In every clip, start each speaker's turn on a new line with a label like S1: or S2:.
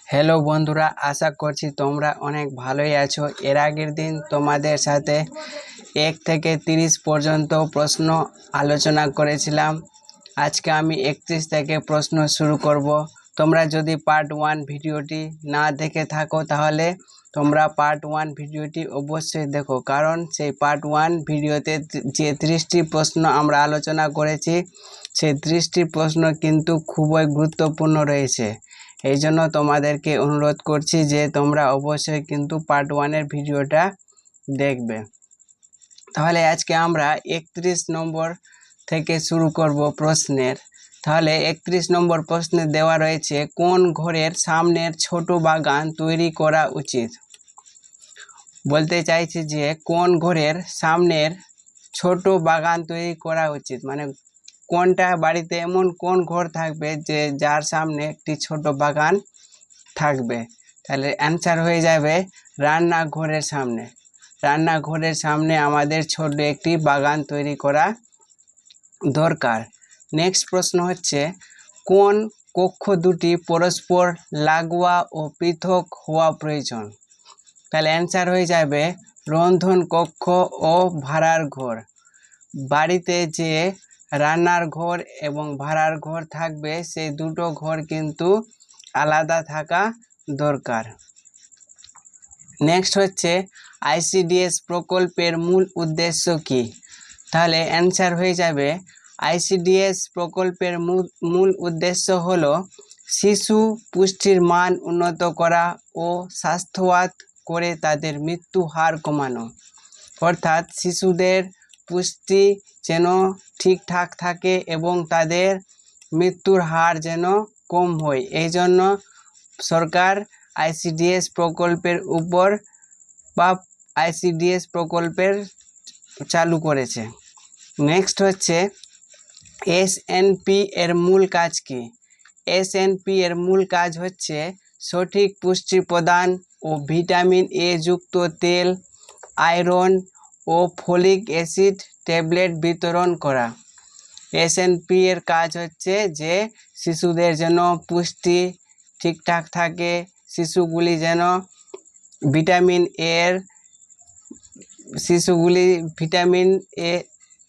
S1: Hello বন্ধুরা, আশা করছি তোমরা অনেক ভালোই আছো। এর আগের দিন তোমাদের সাথে 1 থেকে 30 পর্যন্ত প্রশ্ন আলোচনা করেছিলাম। আজকে আমি 31 থেকে প্রশ্ন শুরু করব। তোমরা যদি পার্ট 1 ভিডিওটি না দেখে থাকো তাহলে তোমরা পার্ট 1 ভিডিওটি অবশ্যই দেখো, কারণ সেই পার্ট 1 ভিডিওতে যে 30টি প্রশ্ন আমরা আলোচনা করেছি সেই 30টি প্রশ্ন কিন্তু খুবই গুরুত্বপূর্ণ রয়েছে। এই জন্য তোমাদেরকে অনুরোধ করছি যে তোমরা অবশ্যই কিন্তু পার্ট 1-এর ভিডিওটা দেখবে। তাহলে আজকে আমরা 31 নম্বর থেকে শুরু করব প্রশ্নের। তাহলে 31 নম্বর প্রশ্নে দেওয়া রয়েছে, কোন ঘরের সামনের ছোট বাগান তৈরি করা উচিত? বলতে চাইছি যে কোন ঘরের সামনের ছোট বাগান তৈরি করা উচিত, মানে কোনটা বাড়িতে এমন কোন ঘর থাকবে যে যার সামনে একটি ছোট বাগান থাকবে। তাহলে অ্যান্সার হয়ে যাবে রান্নাঘরের সামনে। রান্নাঘরের সামনে আমাদের ছোট একটি বাগান তৈরি করা দরকার। নেক্সট প্রশ্ন হচ্ছে, কোন কক্ষ দুটি পরস্পর লাগোয়া ও পৃথক হওয়া প্রয়োজন? তাহলে অ্যান্সার হয়ে যাবে রন্ধন কক্ষ ও ভাড়ার ঘর। বাড়িতে যে রান্নার ঘর এবং ভাড়ার ঘর থাকবে সেই দুটো ঘর কিন্তু আলাদা থাকা দরকার। নেক্সট হচ্ছে, আইসিডিএস প্রকল্পের মূল উদ্দেশ্য কি? তাহলে অ্যান্সার হয়ে যাবে আইসিডিএস প্রকল্পের মূল উদ্দেশ্য হলো শিশু পুষ্টির মান উন্নত করা ও স্বাস্থ্যবান করে তাদের মৃত্যু হার কমানো। অর্থাৎ শিশুদের পুষ্টি যেন ঠিকঠাক থাকে এবং তাদের মৃত্যুর হার যেন কম হয়, এই জন্য সরকার আইসিডিএস প্রকল্পের উপর বা আইসিডিএস প্রকল্পের চালু করেছে। নেক্সট হচ্ছে, এসএনপি এর মূল কাজ কি? এসএনপি এর মূল কাজ হচ্ছে সঠিক পুষ্টি প্রদান ও ভিটামিন এ যুক্ত তেল, আয়রন ও ফলিক অ্যাসিড ট্যাবলেট বিতরণ করা। এসএনপি এর কাজ হচ্ছে যে শিশুদের যেন পুষ্টি ঠিকঠাক থাকে, শিশুগুলি যেন ভিটামিন এ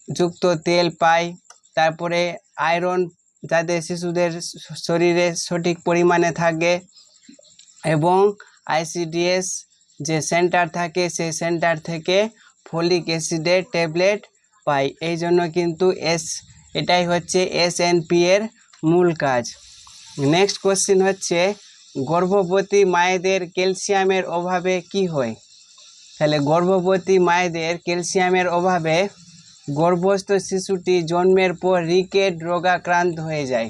S1: যুক্ত তেল পায়, তারপরে আয়রন যাতে শিশুদের শরীরে সঠিক পরিমাণে থাকে, এবং আইসিডিএস যে সেন্টার থাকে সেই সেন্টার থেকে ফলিক অ্যাসিডের ট্যাবলেট পাই। এই জন্য কিন্তু এটাই হচ্ছে এসএনপি এর মূল কাজ। নেক্সট কোশ্চেন হচ্ছে, গর্ভবতী মায়েদের ক্যালসিয়ামের অভাবে কি হয়? তাহলে গর্ভবতী মায়েদের ক্যালসিয়ামের অভাবে গর্ভস্থ শিশুটি জন্মের পর রিকেট রোগাক্রান্ত হয়ে যায়।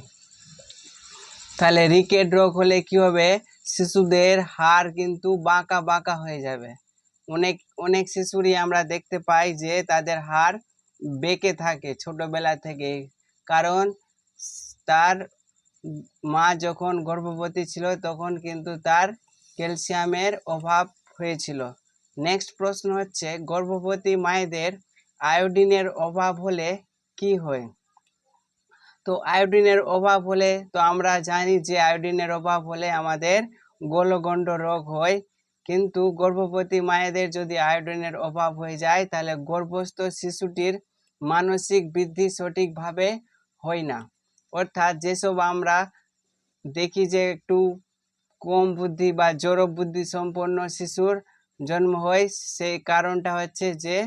S1: তাহলে রিকেট রোগ হলে কি হবে? শিশুদের হাড় কিন্তু বাঁকা বাঁকা হয়ে যাবে। অনেক শিশুরই আমরা দেখতে পাই যে তাদের হাড় বেঁকে থাকে ছোটবেলা থেকে, কারণ তার মা যখন গর্ভবতী ছিল তখন কিন্তু তার ক্যালসিয়ামের অভাব হয়েছিল। নেক্সট প্রশ্ন হচ্ছে, গর্ভবতী মায়েদের আয়োডিনের অভাব হলে কি হয়? তো আয়োডিনের অভাব হলে তো আমরা জানি যে আয়োডিনের অভাব হলে আমাদের গলগণ্ড রোগ হয়, কিন্তু গর্ভবতী মায়েদের যদি আয়োডিনের অভাব হয়ে যায় তাহলে গর্ভস্থ শিশুটির মানসিক বৃদ্ধি সঠিকভাবে হয় না। অর্থাৎ যেসব আমরা দেখি যে একটু কম বুদ্ধি বা জড় বুদ্ধি সম্পন্ন শিশুর জন্ম হয়, সেই কারণটা হচ্ছে যে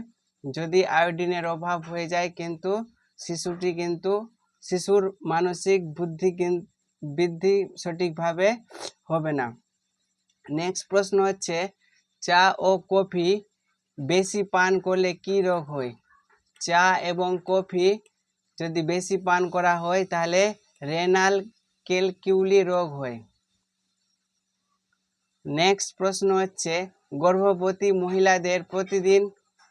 S1: যদি আয়োডিনের অভাব হয়ে যায় কিন্তু শিশুর মানসিক বৃদ্ধি সঠিকভাবে হবে না। নেক্সট প্রশ্ন হচ্ছে, চা ও কফি বেশি পান করলে কি রোগ হয়? চা এবং কফি যদি বেশি পান করা হয় তাহলে রেনাল ক্যালকিউলি রোগ হয়। নেক্সট প্রশ্ন হচ্ছে, গর্ভবতী মহিলাদের প্রতিদিন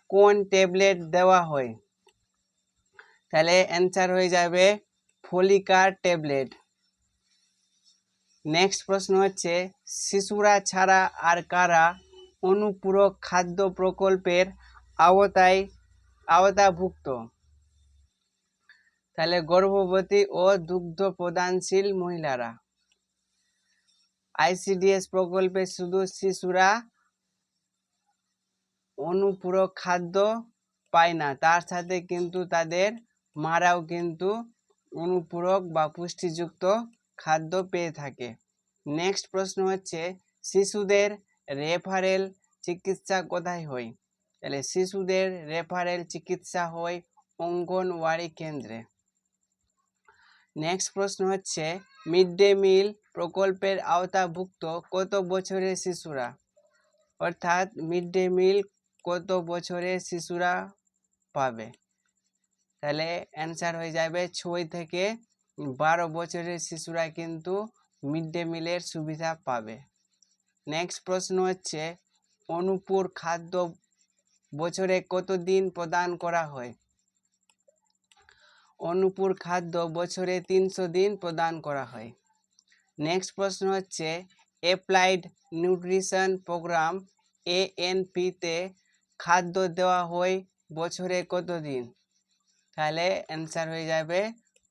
S1: কোন ট্যাবলেট দেওয়া হয়? তাহলে অ্যান্সার হয়ে যাবে ফলিকার ট্যাবলেট। নেক্সট প্রশ্ন হচ্ছে, শিশুরা ছাড়া আর কারা অনুপূরক খাদ্য প্রকল্পের আওতাভুক্ত? তাহলে গর্ভবতী ও দুগ্ধ প্রদানশীল মহিলারা। আইসিডিএস প্রকল্পে শুধু শিশুরা অনুপূরক খাদ্য পায় না, তার সাথে কিন্তু তাদের মারাও কিন্তু অনুপূরক বা পুষ্টিযুক্ত খাদ্য পেয়ে থাকে। নেক্সট প্রশ্ন হচ্ছে শিশুদের রেফারেল চিকিৎসা কোথায় হয়? তাহলে শিশুদের রেফারেল চিকিৎসা হয় অঙ্গনওয়াড়ি কেন্দ্রে। নেক্সট প্রশ্ন হচ্ছে মিড ডে মিল প্রকল্পের আওতাভুক্ত কত বছরের শিশুরা? অর্থাৎ মিড ডে মিল কত বছরের শিশুরা পাবে? তাহলে অ্যান্সার হয়ে যাবে 6 থেকে 12 বছরের শিশুরা কিন্তু মিড ডে মিলের সুবিধা পাবে। নেক্সট প্রশ্ন হচ্ছে অনুপুর খাদ্য বছরে কত দিন প্রদান করা হয়? অনুপুর খাদ্য বছরে 300 দিন প্রদান করা হয়। নেক্সট প্রশ্ন হচ্ছে অ্যাপ্লাইড নিউট্রিশন প্রোগ্রাম ANP-তে খাদ্য দেওয়া হয় বছরে কত দিন? তাহলে অ্যান্সার হয়ে যাবে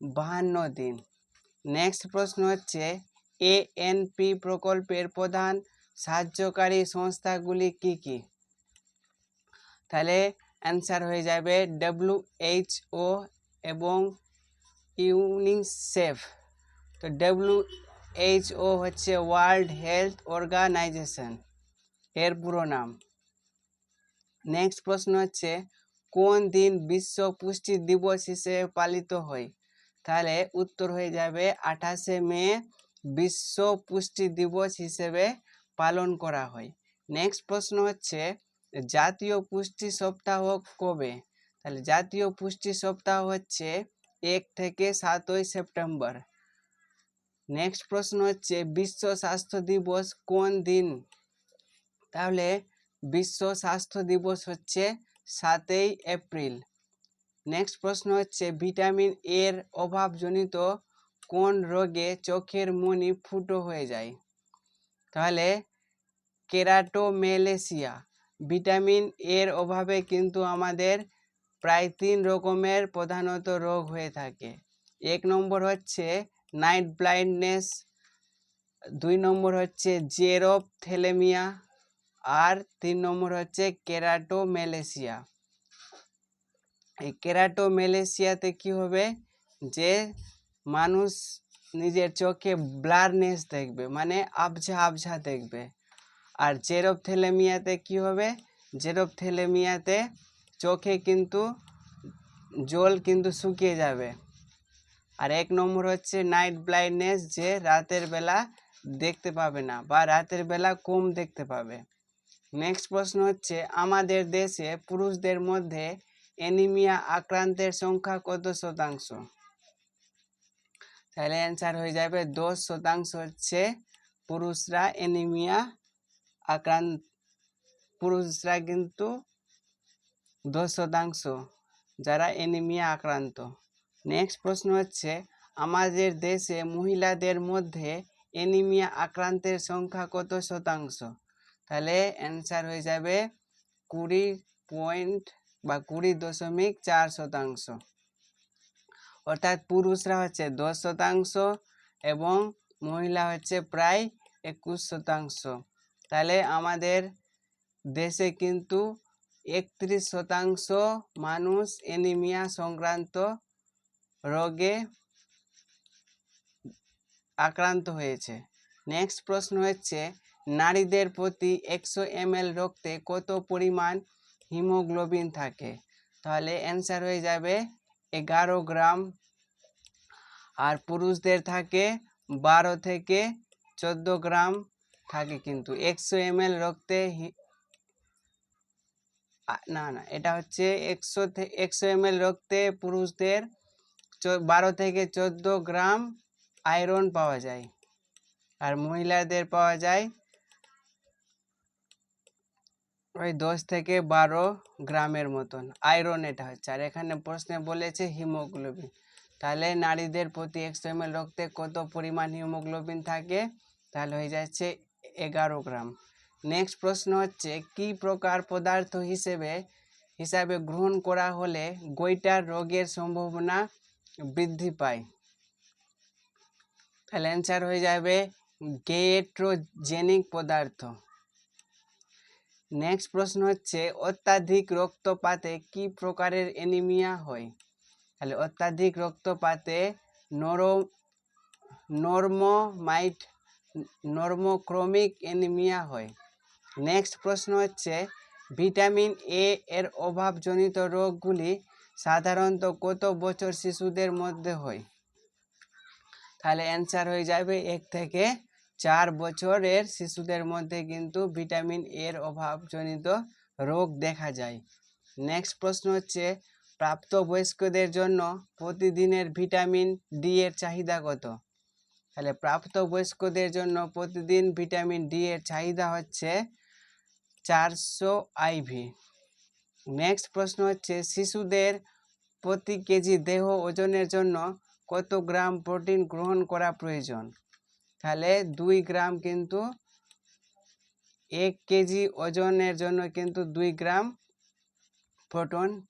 S1: 52 দিন। নেক্সট প্রশ্ন হচ্ছে ANP প্রকল্পের প্রধান সাহায্যকারী সংস্থাগুলি কি কি? তাহলে অ্যান্সার হয়ে যাবে WHO এবং ইউনিসেফ। তো WHO হচ্ছে ওয়ার্ল্ড হেলথ অর্গানাইজেশন এর পুরো নাম। নেক্সট প্রশ্ন হচ্ছে কোন দিন বিশ্ব পুষ্টি দিবস হিসেবে পালিত হয়? তাহলে উত্তর হয়ে যাবে 28শে মে বিশ্ব পুষ্টি দিবস হিসেবে পালন করা হয়। নেক্সট প্রশ্ন হচ্ছে জাতীয় পুষ্টি সপ্তাহ কবে? তাহলে জাতীয় পুষ্টি সপ্তাহ হচ্ছে 1 থেকে 7 সেপ্টেম্বর। নেক্সট প্রশ্ন হচ্ছে বিশ্ব স্বাস্থ্য দিবস কোন দিন? তাহলে বিশ্ব স্বাস্থ্য দিবস হচ্ছে 7 এপ্রিল। নেক্সট প্রশ্ন হচ্ছে ভিটামিন এর অভাবজনিত কোন রোগে চোখের মণি ফুটো হয়ে যায়? তাহলে কেরাটোমেলেসিয়া। ভিটামিন এর অভাবে কিন্তু আমাদের প্রায় 3 রকমের প্রধানত রোগ হয়ে থাকে। 1 নম্বর হচ্ছে নাইট ব্লাইন্ডনেস, 2 নম্বর হচ্ছে জেরোপথ্যালেমিয়া, আর 3 নম্বর হচ্ছে কেরাটোমেলেসিয়া। এই কেরাটোমেলেসিয়াতে কি হবে, যে মানুষ নিজের চোখে ব্লারনেস দেখবে, মানে আবঝা আবঝা দেখবে। আর জেরোপথ্যালেমিয়াতে কি হবে, জেরোপথ্যালেমিয়াতে চোখে কিন্তু জল কিন্তু শুকিয়ে যাবে। আর 1 নম্বর হচ্ছে নাইট ব্লাইন্ডনেস, যে রাতের বেলা দেখতে পাবে না বা রাতের বেলা কম দেখতে পাবে। নেক্সট প্রশ্ন হচ্ছে আমাদের দেশে পুরুষদের মধ্যে অ্যানিমিয়া আক্রান্তের সংখ্যা কত শতাংশ? তাহলে অ্যান্সার হয়ে যাবে 10% হচ্ছে পুরুষরা অ্যানিমিয়া আক্রান্ত। পুরুষরা কিন্তু 10% যারা অ্যানিমিয়া আক্রান্ত। নেক্সট প্রশ্ন হচ্ছে আমাদের দেশে মহিলাদের মধ্যে অ্যানিমিয়া আক্রান্তের সংখ্যা কত শতাংশ? তাহলে অ্যান্সার হয়ে যাবে 20.4%। অর্থাৎ পুরুষরা হচ্ছে 10% এবং মহিলা হচ্ছে প্রায় 21%। তাহলে আমাদের দেশে কিন্তু 31% মানুষ অ্যানিমিয়া সংক্রান্ত রোগে আক্রান্ত হয়েছে। নেক্সট প্রশ্ন হচ্ছে নারীদের প্রতি 100 ml রক্তে কত পরিমাণ হিমোগ্লোবিন থাকে? তাহলে অ্যান্সার হয়ে যাবে 11 গ্রাম। আর পুরুষদের থাকে 12 থেকে 14 গ্রাম থাকে। কিন্তু 100 ml রক্তে না, এটা হচ্ছে 100 ml রক্তে পুরুষদের 12 থেকে 14 গ্রাম আয়রন পাওয়া যায়, আর মহিলাদের পাওয়া যায় ওই 10 থেকে 12 গ্রামের মতন আয়রন এটা হচ্ছে। আর এখানে প্রশ্নে বলেছে হিমোগ্লোবিন। তাহলে নারীদের প্রতি 100 ml রক্তে কত পরিমাণ হিমোগ্লোবিন থাকে? তাহলে হয়ে যাচ্ছে 11 গ্রাম। নেক্সট প্রশ্ন হচ্ছে কি প্রকার পদার্থ হিসাবে গ্রহণ করা হলে গোইটার রোগের সম্ভাবনা বৃদ্ধি পায়? তাহলে অ্যান্সার হয়ে যাবে গেয়েট্রোজেনিক পদার্থ। নেক্সট প্রশ্ন হচ্ছে অত্যাধিক রক্তপাতে কি প্রকারের অ্যানিমিয়া হয়? তাহলে অত্যাধিক রক্তপাতে নর্মোক্রমিক অ্যানিমিয়া হয়। নেক্সট প্রশ্ন হচ্ছে ভিটামিন এ এর অভাবজনিত রোগগুলি সাধারণত কত বছর শিশুদের মধ্যে হয়? তাহলে অ্যান্সার হয়ে যাবে 1 থেকে 4 বছরের শিশুদের মধ্যে কিন্তু ভিটামিন এর অভাবজনিত রোগ দেখা যায়। নেক্সট প্রশ্ন হচ্ছে প্রাপ্তবয়স্কদের জন্য প্রতিদিনের ভিটামিন ডি এর চাহিদা কত? তাহলে প্রাপ্তবয়স্কদের জন্য প্রতিদিন ভিটামিন ডি এর চাহিদা হচ্ছে 400 আইভি। নেক্সট প্রশ্ন হচ্ছে শিশুদের প্রতি কেজি দেহ ওজনের জন্য কত গ্রাম প্রোটিন গ্রহণ করা প্রয়োজন? তাহলে 2 গ্রাম, কিন্তু 1 কেজি ওজনের জন্য কিন্তু 2 গ্রাম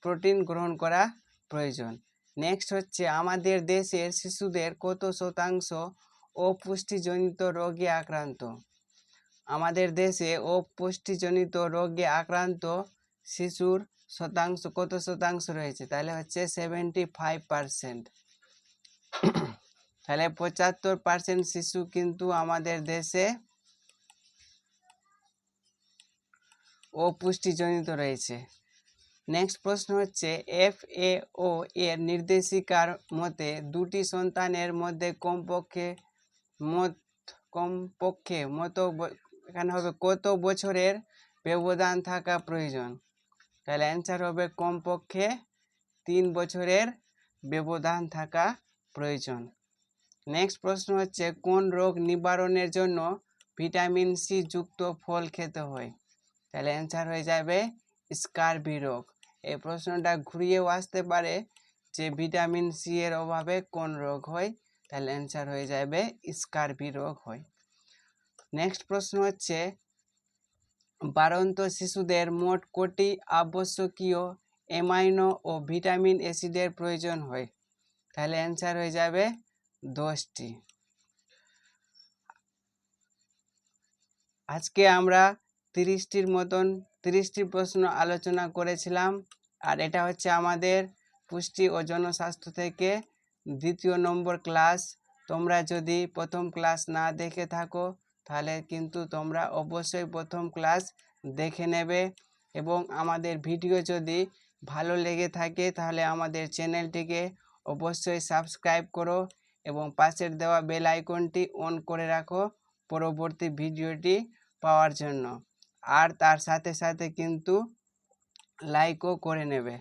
S1: প্রোটিন গ্রহণ করা প্রয়োজন। নেক্সট হচ্ছে আমাদের দেশের শিশুদের কত শতাংশ অপুষ্টিজনিত রোগে আক্রান্ত? আমাদের দেশে অপুষ্টিজনিত রোগে আক্রান্ত শিশুর শতাংশ কত শতাংশ রয়েছে? তাহলে হচ্ছে 75%। তাহলে 75% শিশু কিন্তু আমাদের দেশে অপুষ্টিজনিত রয়েছে। নেক্সট প্রশ্ন হচ্ছে FAO এর নির্দেশিকার মতে দুটি সন্তানের মধ্যে কমপক্ষে এখানে হবে কত বছরের ব্যবধান থাকা প্রয়োজন? তাহলে অ্যান্সার হবে কমপক্ষে 3 বছরের ব্যবধান থাকা প্রয়োজন। নেক্সট প্রশ্ন হচ্ছে কোন রোগ নিবারণের জন্য ভিটামিন সি যুক্ত ফল খেতে হয়? তাহলে অ্যান্সার হয়ে যাবে স্কারভি রোগ। এই প্রশ্নটা ঘুরিয়েও আসতে পারে যে ভিটামিন সি এর অভাবে কোন রোগ হয়? তাহলে অ্যান্সার হয়ে যাবে স্কারভি রোগ হয়। নেক্সট প্রশ্ন হচ্ছে বাড়ন্ত শিশুদের মোট কটি আবশ্যকীয় অ্যামাইনো ও ভিটামিন অ্যাসিডের প্রয়োজন হয়? তাহলে অ্যান্সার হয়ে যাবে 10টি। আজকে আমরা 30টি প্রশ্ন আলোচনা করেছিলাম, আর এটা হচ্ছে আমাদের পুষ্টি ও জনস্বাস্থ্য থেকে 2য় নম্বর ক্লাস। তোমরা যদি প্রথম ক্লাস না দেখে থাকো তাহলে কিন্তু তোমরা অবশ্যই প্রথম ক্লাস দেখে নেবে, এবং আমাদের ভিডিও যদি ভালো লেগে থাকে তাহলে আমাদের চ্যানেলটিকে অবশ্যই সাবস্ক্রাইব করো এবং পাশের দেওয়া বেল আইকনটি অন করে রাখো পরবর্তী ভিডিওটি পাওয়ার জন্য, আর তার সাথে সাথে কিন্তু লাইকও করে নেবে।